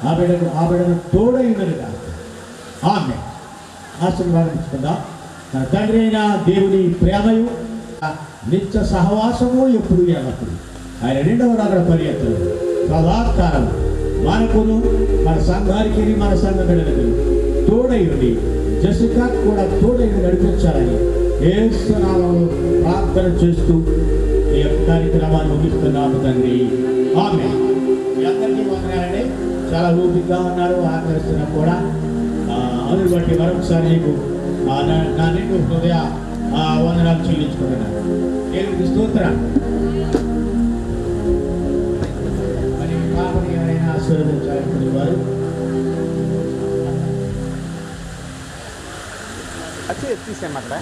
ఆ బిడ్డను తోడైనను గాక. ఆమె ఆశీర్వాదించుకుందాం. మన తండ్రి అయిన దేవుని ప్రేమయు నిత్య సహవాసము ఎప్పుడు ఎల్లప్పుడు ఆయన 2వ రాకడ పర్యంతం సదాకాలం మనకును మన సంఘానికి మన సంఘ బిడ్డలకు తోడై ఉండి జసికా కూడా తోడై నడిపించాలని యేసు నామములో ప్రార్థన చేస్తూ ఈ యొక్క కార్యక్రమాన్ని ముగిస్తున్నాము తండ్రి. ఆమె అందరికీ వందనాలండి. చాలా ఓపికగా ఉన్నారు, ఆకరిస్తున్నా కూడా. అందుని బట్టి మరొకసారి నీకు నా నిండు హృదయ వందనాలు చెల్లించుకుంటున్నాను. దేవుడికి స్తోత్రం. మరి పాపని ఎవరైనా ఆశీర్వదించాలనుకునే వారు తీసాం అక్కడ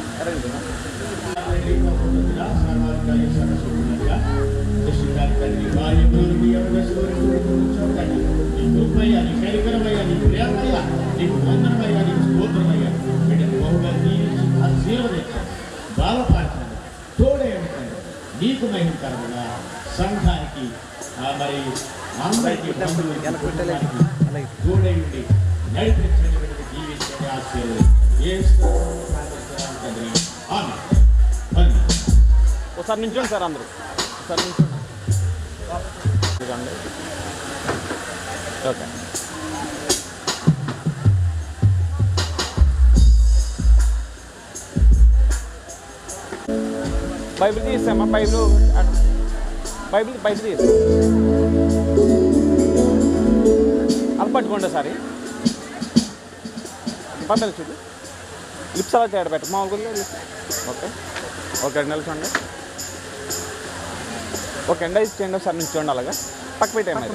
బాలపాత్రను తోడే ఉంటాడు. నీకు మహిమకరముగా సంఘానికి మరి అందరికీ తోడై ఉండి నడిపించినటువంటి జీవించే ఆశీర్వాదం ఒకసారి నించోండి సార్, అందరూ ఒకసారి నించోండి. ఓకే. బైబిల్ తీసామా? బైబిల్ తీసి అది పట్టుకోండి సారి పర్లేదు చూడు. లిప్స్ అలా తేడా పెట్ట మామూలుగా లిప్స్. ఓకే ఓకే అండి నిల్చోండి. ఓకే అండి అది చేయండి ఒకసారి నుంచి చూడండి అలాగా పక్క పెట్టేయండి.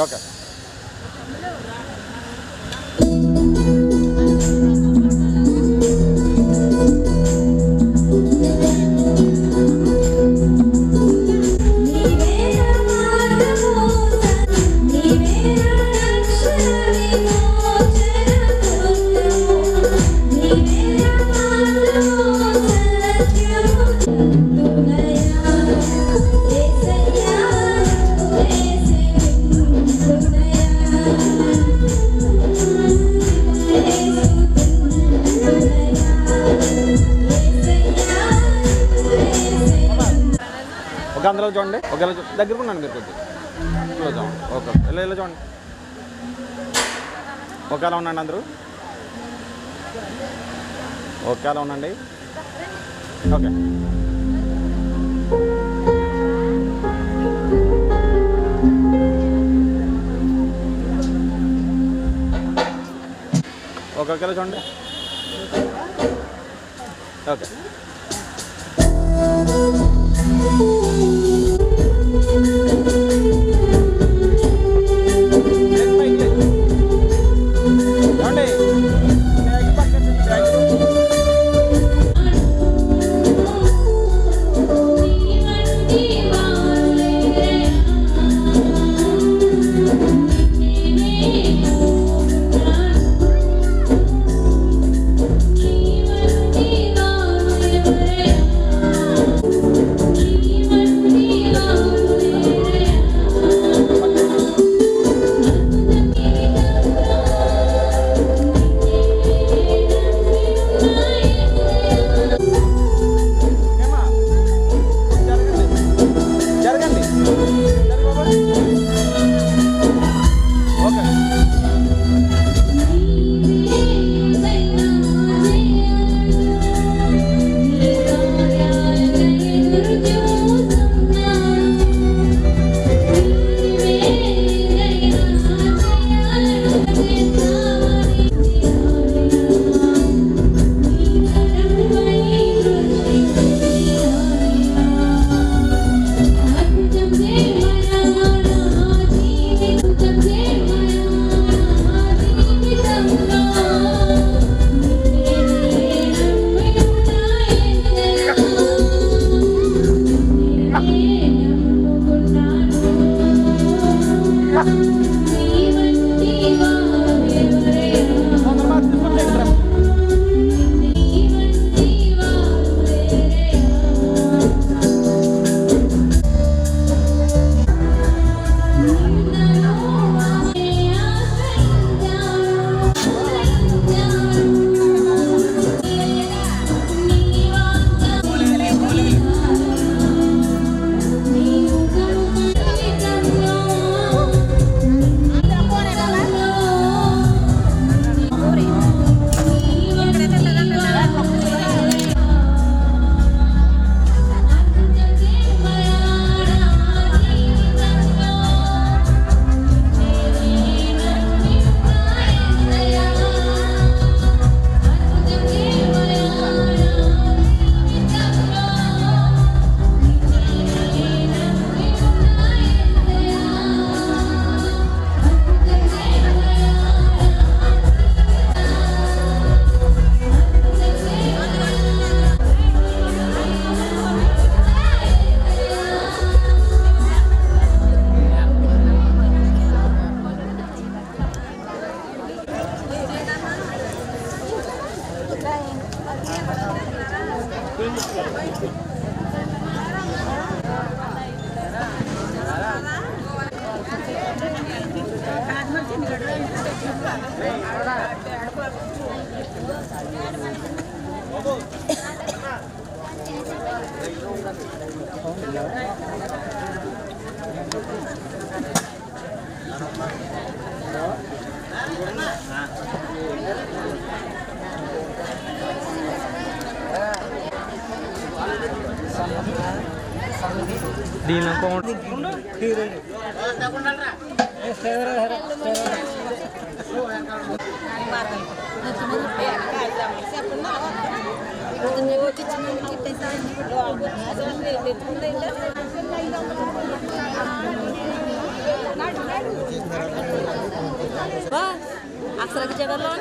ఓకే నీవే చూడండి, ఒక ఇలా దగ్గరకు ఉన్నాను మీరు కొద్దిగా క్లోజ్ అవ్వండి. ఓకే, ఇలా చూడండి. ఓకే, అలా ఉండండి అందరూ. ఓకే, అలా ఉండండి. ఓకే, ఒక్కొక్కరు చూడండి. ఓకే, దీని అకౌంట్ అక్షర జగన్లో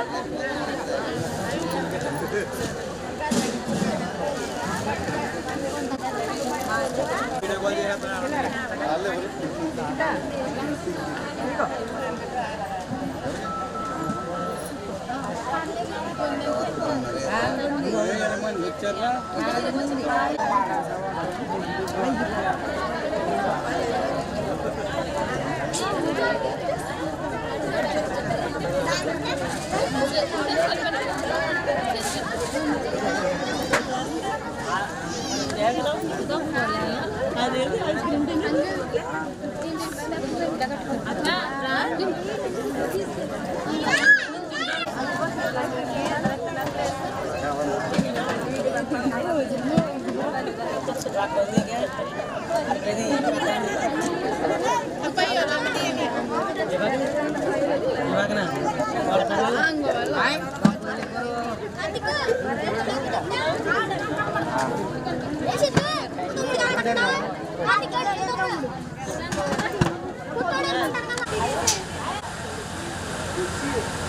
అదే ఐస్ క్రీమ్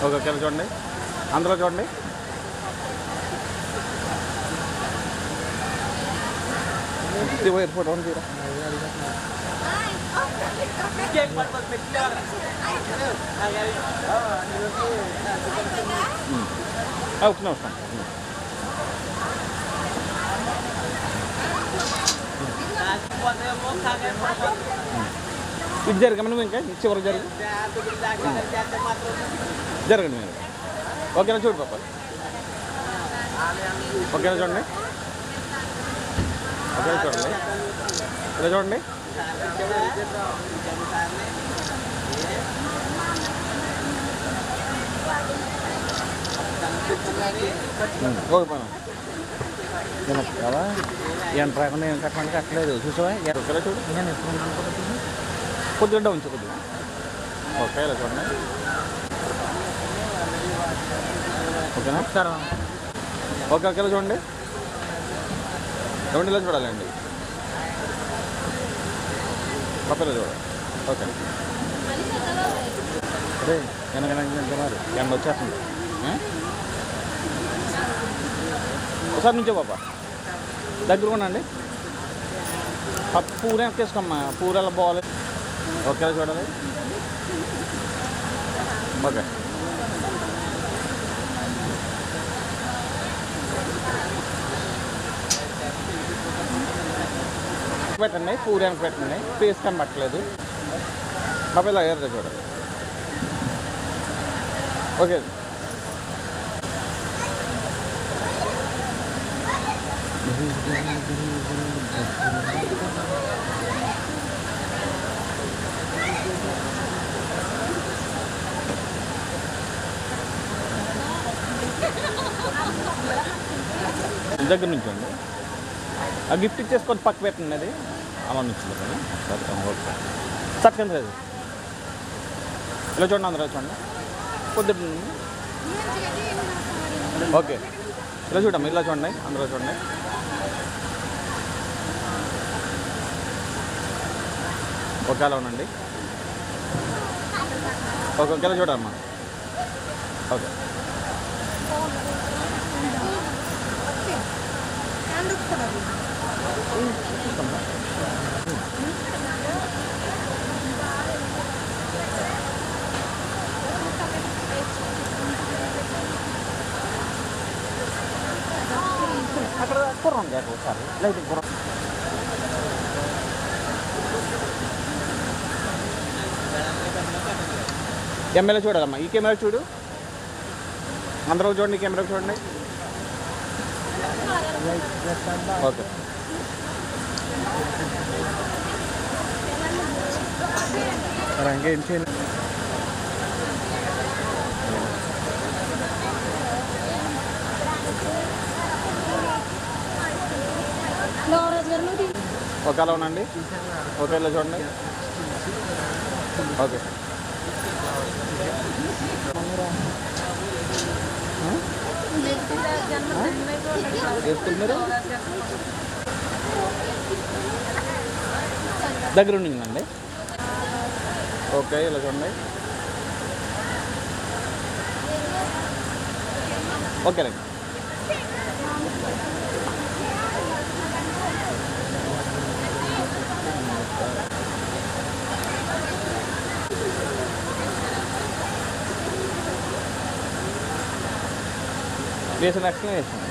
ఓకే ఓకే చూడండి, అందులో చూడండి. ఎయిర్పోర్ట్ అవును తీరా వచ్చిన వస్తాం. ఇది జరగమని నువ్వు ఇంకా చివరికి జరగండి మీరు. ఓకేనా చూడు పాప, ఓకేనా చూడండి, ఓకేనా చూడండి, ఇలా చూడండి. ఓకే పని కదా ఎంత రాకుండా ఏం కట్టమని కట్టలేదు చూసావా? ఓకేలా చూడు, నేను ఎప్పుడు కొద్దిగా డౌన్ కొద్దిగా. ఓకే ఇలా చూడండి, ఓకేనా? ఓకే ఓకేలా చూడండి, చూడండి ఇలా చూడాలండి. పక్కలో చూడాలి. ఓకే అదే వెనకన్నారు ఎండ వచ్చేస్తుంది. ఒకసారి నుంచో పాప దగ్గర ఉండండి. పూర ఎక్కేసుకోమ్మా, పూరలా బాగాలి. ఓకే చూడాలి. ఓకే పెట్టండి, పూర వెనక పెట్టండి. ఫేస్ కనబట్టలేదు బాబా, ఇలా ఎర్ర చూడాలి. ఓకే దగ్గర నుంచి అండి. ఆ గిఫ్ట్ ఇచ్చేసుకొని పక్క పెట్టండి. అది అలా నుంచి ఓకే చక్కని లేదు. ఇలా చూడండి, అందరూ చూడండి పొద్దున్న. ఓకే ఇలా చూడమ్మా, ఇలా చూడండి, అందరూ చూడండి. ఓకే అలా ఉండండి. ఓకే ఓకే ఇలా చూడమ్మా. ఓకే అక్కడ కుర్రం కాదు ఒకసారి లైట్ కుర్రం. కెమెరా చూడాలమ్మా, ఈ కెమెరా చూడు, అందరూ చూడండి, కెమెరా చూడండి. ఓకే ఇంకేం చేయాలి? ఓకే అలా ఉండండి. ఓకే ఇలా చూడండి. ఓకే వేసుకుంటున్నారు దగ్గర ఉండిందండి. ఓకే ఇలా చూడండి. ఓకేనండి. వేసిన రక్షణ వేసాను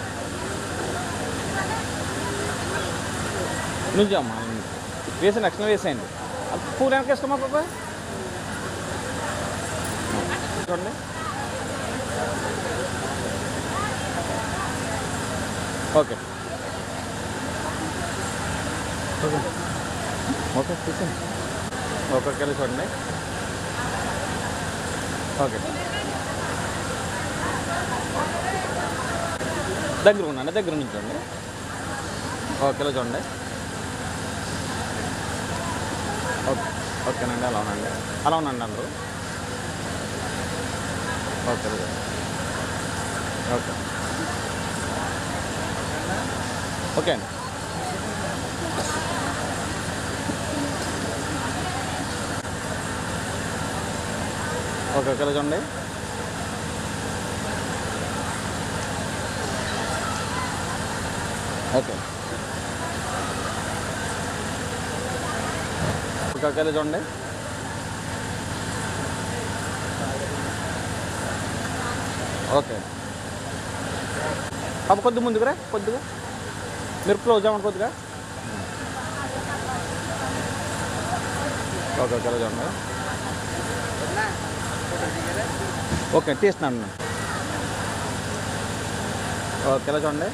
నుంచి అమ్మా, వేసిన రక్షణ వేసేయండి. పూర వెనక వేసుకోమా పాప చూడండి. ఓకే ఓకే తీసండి. ఒక్కొక్కరు చూడండి. ఓకే దగ్గర ఉండండి, దగ్గర నుంచండి. ఓకేలా చూడండి. ఓకే ఓకేనండి, అలా ఉండండి, అలా ఉండండి అందరూ. ఓకే ఓకే ఓకే అండి. ఓకే ఓకే, ఇలా చూడండి. ఓకే ఓకే ఓకే, ఇలా చూడండి. ఓకే పాప కొద్దిగా ముందుకు రా, కొద్దిగా మీరు క్లోజ్ అవ్వండి కొద్దిగా. ఓకే ఓకే, ఇలా చూడండి. ఓకే తీస్తున్నాను. ఓకే ఇలా చూడండి.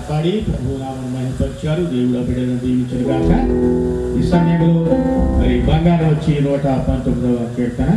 పాడి ప్రభు నామమున మహిమపరిచారు. దేవుడు బిడ్డలను దీవించును గాక. ఈ సమయంలో మరి బంగారం వచ్చి 119వ కీర్తన.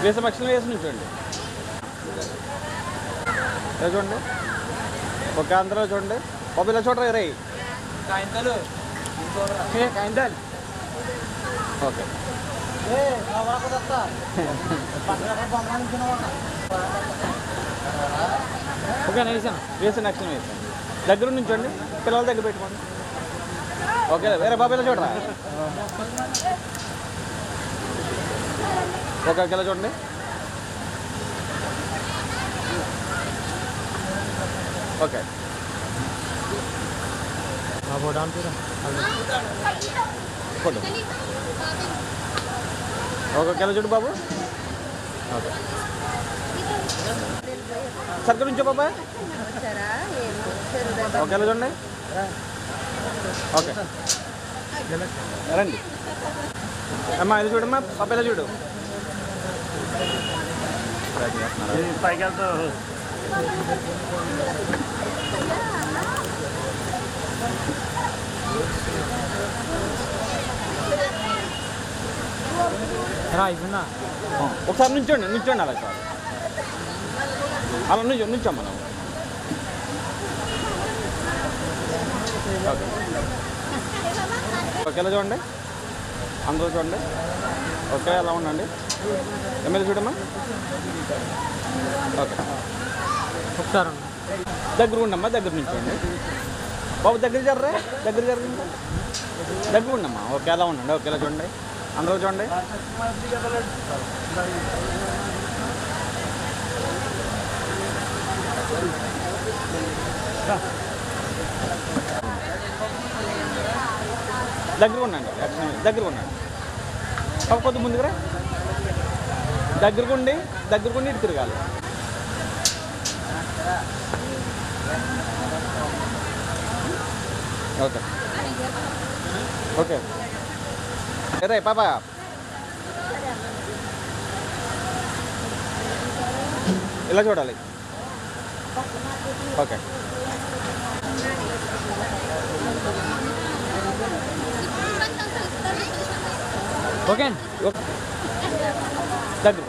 వేసే పక్షులు వేసి నుంచోండి. ఇలా చూడండి. ఓకే అందరూ చూడండి. బాబు ఇలా చూడరా రే కాయింతలు. ఓకే ఓకే వేసాను. వేసాను యాక్షన్ వేసాను. దగ్గర నుంచోండి. పిల్లల దగ్గర పెట్టుకోండి. ఓకే వేరే బాబు ఇలా చూడరా. ఓకే ఇలా చూడండి. ఓకే ఫోటో ఓకే ఎలా చూడు బాబు. ఓకే సరిగ్గా నుంచో బాబాయ్. ఓకే ఎలా చూడండి. ఓకే రండి అమ్మా ఇది చూడమ్మా. పాప ఎలా చూడు. పైకి వెళ్తావు. ఒకసారి నుంచోండి. నుంచోండి అలా సార్. అలా నుంచోమ్మా నువ్వు. ఓకే ఓకే ఎలా చూడండి. అందరూ చూడండి. ఓకే ఎలా ఉండండి. ఎమ్మెల్యే చూడమ్మా. ఓకే ఒకసారి దగ్గర ఉండమ్మా. దగ్గర నుంచోండి బాబు. దగ్గర జర్రా. దగ్గర జరుగుతుందా. దగ్గర ఉండమ్మా. ఓకే ఎలా ఉండండి. ఓకే ఎలా చూడండి. అందరూ చూడండి. దగ్గర ఉండండి. దగ్గర ఉండండి. కొద్ది ముందుకురా. దగ్గరకుండి ఇటు తిరగాలి. ఓకే ఓకే రే పాప. ఇలా చూడాలి. ఓకే ఓకే దగ్గర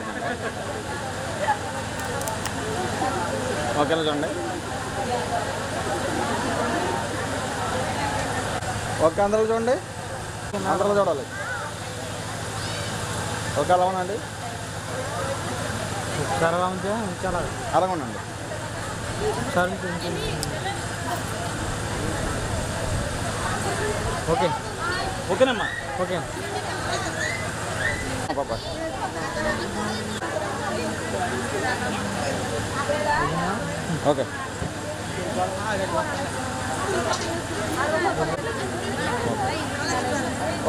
ఓకే ఇలా చూడండి. ఓకే అందరూ చూడండి. అందరూ చూడాలి. ఓకే అలా ఉండండి. అలా ఉండండి. ఓకే ఓకేనమ్మా. ఓకే పాప. ఓకే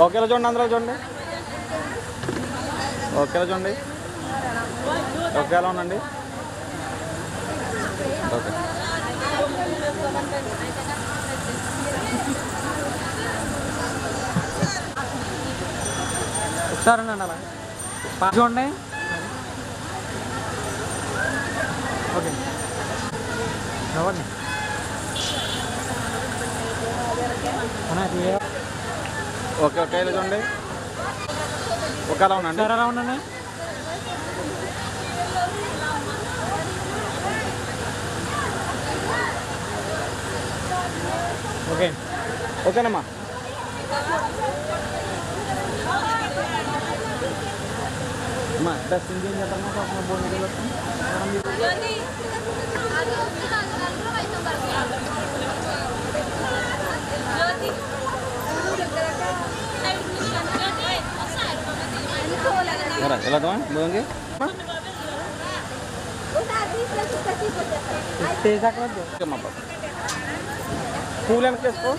ఓకేలా చూడండి. అందరూ చూడండి. ఓకేలా చూడండి. ఓకే ఎలా ఉండండి. ఓకే ఒకసారి అండి అలా చూడండి. ఓకే ఓకే ఓకే ఇలా చూడండి. ఓకే అలా ఉండండి. ఎలా ఉండండి. ఓకే ఓకేనమ్మా. అమ్మా డ్రెస్సింగ్ ఏం చేద్దామా. భోజనం ఎలా భోజనం పూలు వెనక్కి వేసుకో.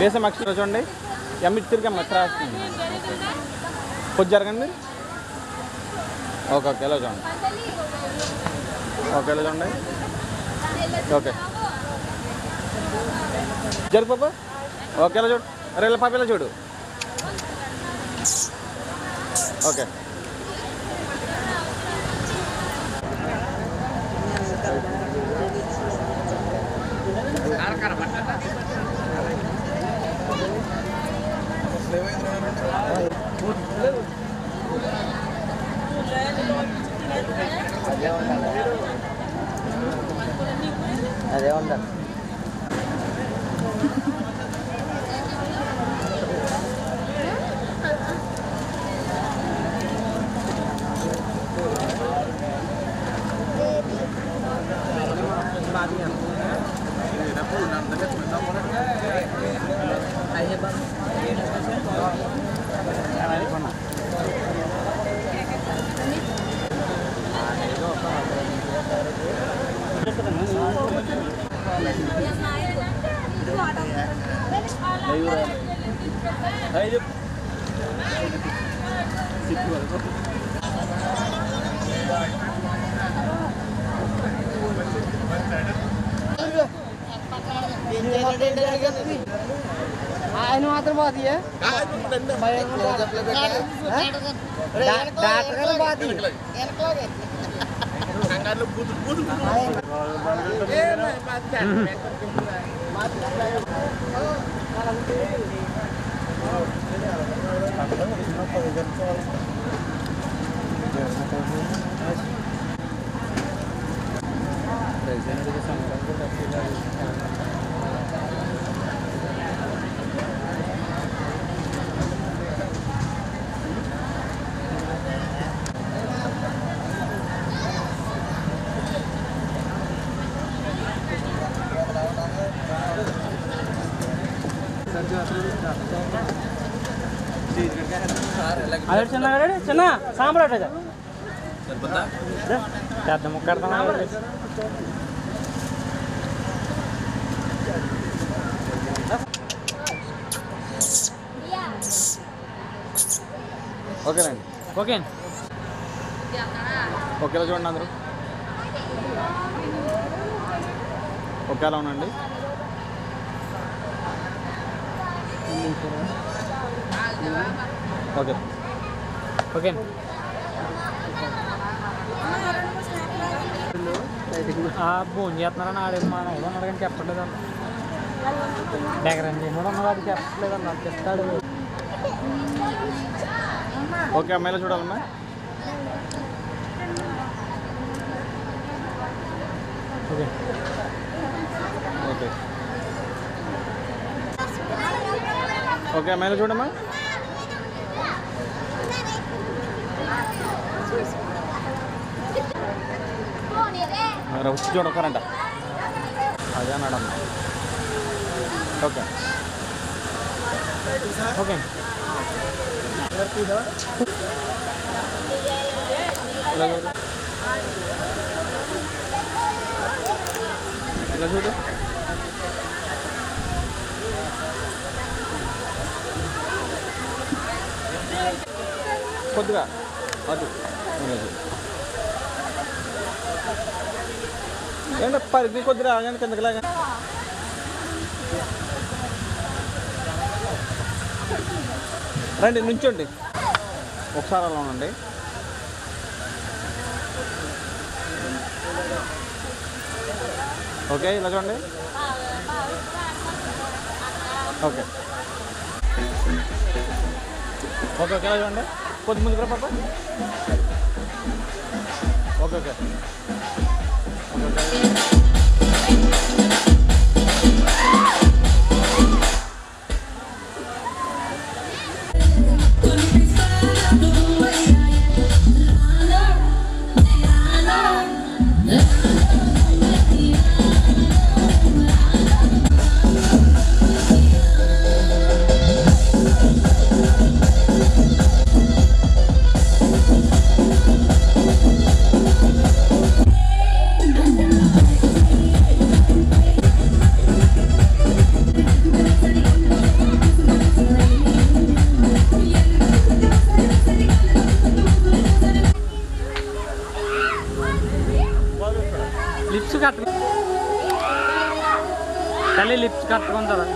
వేసాం అక్షరం చూడండి. ఎమ్మిటి తిరిగమ్మ ఎక్కడ వస్తుంది. కొద్ది జరగండి. ఓకే ఓకే ఎలా చూడండి. ఓకే ఎలా చూడండి. ఓకే జరుగు పాప. ఓకే ఇలా చూడు. అరే ఇలా పాప ఇలా చూడు. ఓకే అదే ఉండాలి. ఆయన మాత్రం బాధి డాక్టర్ బాధి అదే చిన్న చిన్న సాంబార్ పెద్ద ముక్కడతా. ఓకేనండి. ఓకే ఒకేలా చూడండి అందరూ. ఒకేలా ఉండండి. ఓకే ఓకే భోజనం చేస్తున్నారని ఆడేది మా ఉన్నాడు కానీ చెప్పట్లేదు అన్న. దగ్గర కూడా ఉన్నాడు అది చెప్పట్లేదు అన్న. చెప్తాడు. ఓకే అమ్మాయిలో చూడాలమ్మా. ఓకే ఓకే ఓకే అమ్మాయిలో చూడమ్మా. వచ్చి చూడొక్కరంట. అదే అన్నాడమ్మా. ఓకే ఓకే ఇలా చూడు. కొద్దిగా అది ఏంటో పరిధి కొద్దిగా ఆగండి కిందకిలాగా. రండి నుంచోండి ఒకసారి అలా ఉండండి. ఓకే ఇలా చూడండి. ఓకే ఓకే ఓకే ఇలా చూడండి. కొద్ది ముందుకు రా పాప. ఓకే ఓకే లిప్స్ కట్ట తల్లి లిప్స్ కట్టుకుంటారా?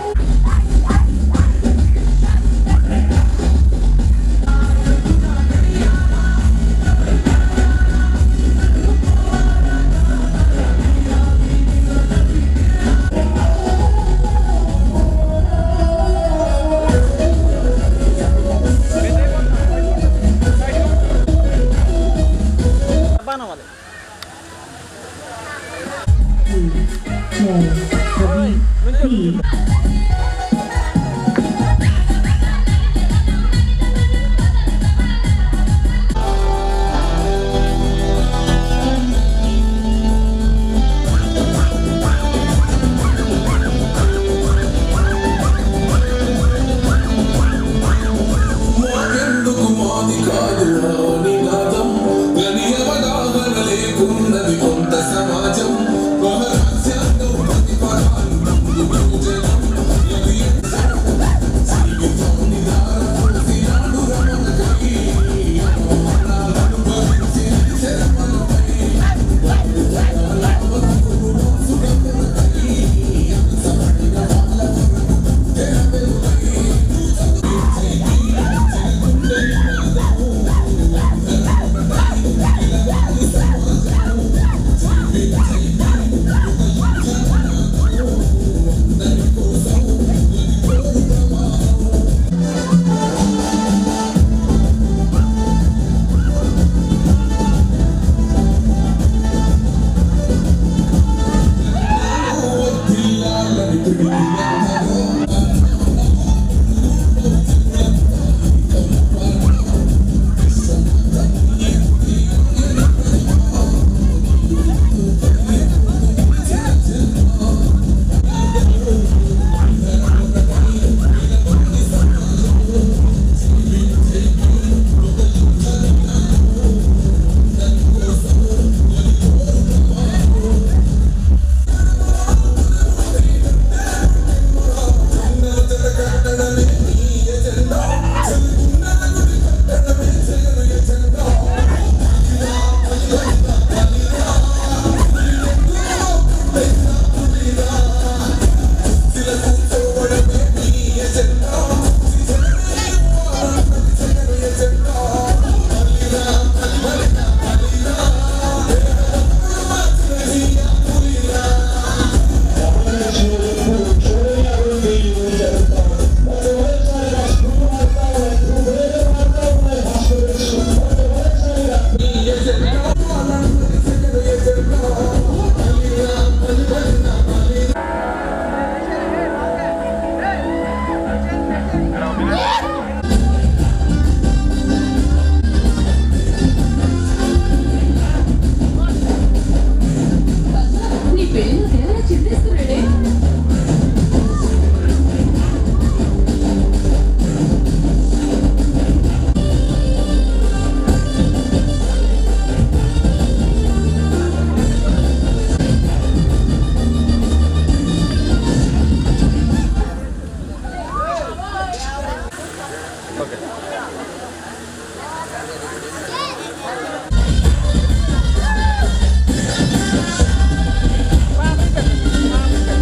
ఓకే